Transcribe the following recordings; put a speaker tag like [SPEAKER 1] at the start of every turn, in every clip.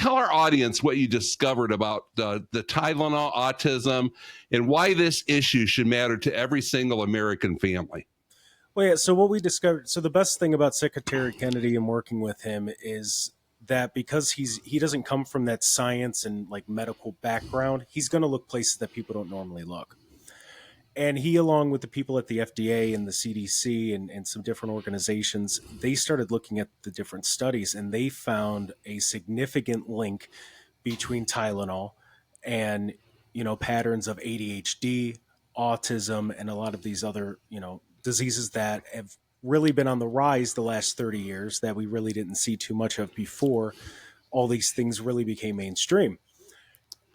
[SPEAKER 1] tell our audience what you discovered about the Tylenol, autism, and why this issue should matter to every single American family.
[SPEAKER 2] Well, yeah, so what we discovered, so the best thing about Secretary Kennedy and working with him is that because he doesn't come from that science and like medical background, he's going to look places that people don't normally look. And he, along with the people at the FDA and the CDC and some different organizations, they started looking at the different studies, and they found a significant link between Tylenol and, patterns of ADHD, autism, and a lot of these other, diseases that have really been on the rise the last 30 years that we really didn't see too much of before all these things really became mainstream.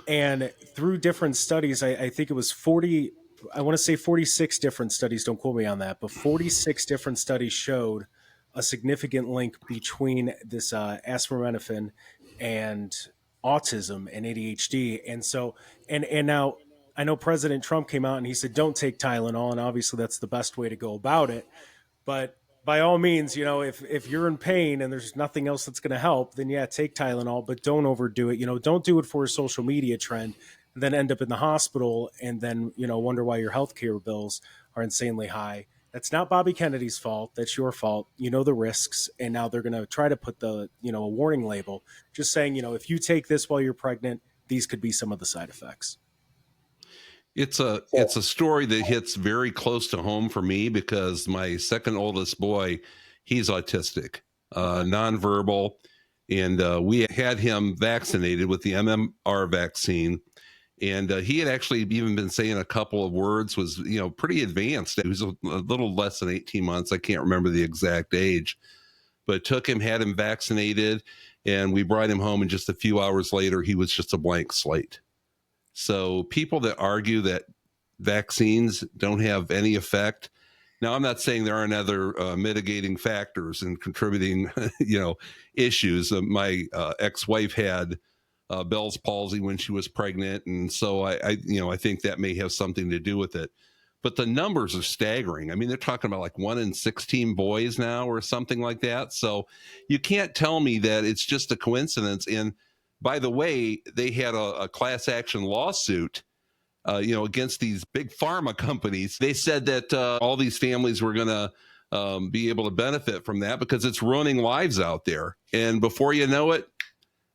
[SPEAKER 2] And through different studies, I think it was 40, I want to say 46 different studies, don't quote me on that, but 46 different studies showed a significant link between this acetaminophen and autism and ADHD. And so, and now I know President Trump came out and he said, don't take Tylenol. And obviously that's the best way to go about it. But by all means, if you're in pain and there's nothing else that's going to help, then yeah, take Tylenol, but don't overdo it. Don't do it for a social media trend and then end up in the hospital and then, wonder why your healthcare bills are insanely high. That's not Bobby Kennedy's fault. That's your fault. You know the risks. And now they're going to try to put a warning label just saying, if you take this while you're pregnant, these could be some of the side effects.
[SPEAKER 1] It's a story that hits very close to home for me because my second oldest boy, he's autistic, nonverbal, and we had him vaccinated with the MMR vaccine. And he had actually even been saying a couple of words, was, pretty advanced. He was a little less than 18 months. I can't remember the exact age, but took him, had him vaccinated, and we brought him home. And just a few hours later, he was just a blank slate. So people that argue that vaccines don't have any effect. Now, I'm not saying there aren't other mitigating factors and contributing, issues. My ex-wife had Bell's palsy when she was pregnant. And so I think that may have something to do with it. But the numbers are staggering. I mean, they're talking about like 1 in 16 boys now or something like that. So you can't tell me that it's just a coincidence. And by the way, they had a class action lawsuit, against these big pharma companies. They said that all these families were going to be able to benefit from that because it's ruining lives out there. And before you know it,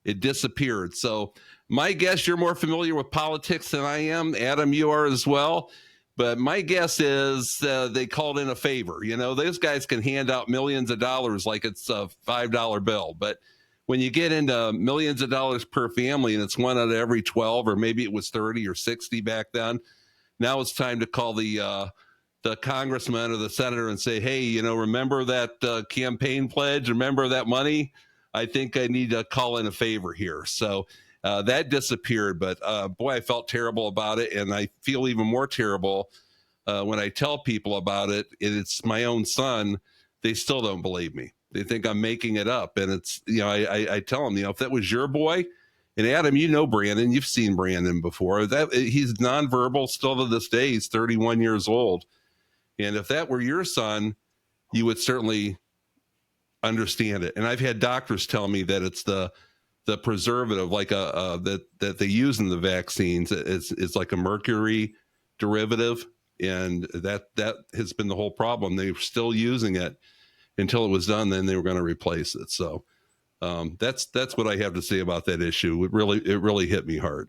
[SPEAKER 1] it disappeared. So my guess, you're more familiar with politics than I am. Adam, you are as well. But my guess is they called in a favor. Those guys can hand out millions of dollars like it's a $5 bill. But when you get into millions of dollars per family and it's 1 out of every 12, or maybe it was 30 or 60 back then, now it's time to call the congressman or the senator and say, hey, remember that campaign pledge? Remember that money? I think I need to call in a favor here. So that disappeared. But boy, I felt terrible about it. And I feel even more terrible when I tell people about it. It's my own son. They still don't believe me. They think I'm making it up. And it's, I tell them, if that was your boy, and Adam, Brandon, you've seen Brandon before, that he's nonverbal still to this day. He's 31 years old. And if that were your son, you would certainly understand it. And I've had doctors tell me that it's the preservative, like that they use in the vaccines. It's like a mercury derivative. And that has been the whole problem. They're still using it until it was done. Then they were going to replace it. So that's what I have to say about that issue. It really hit me hard.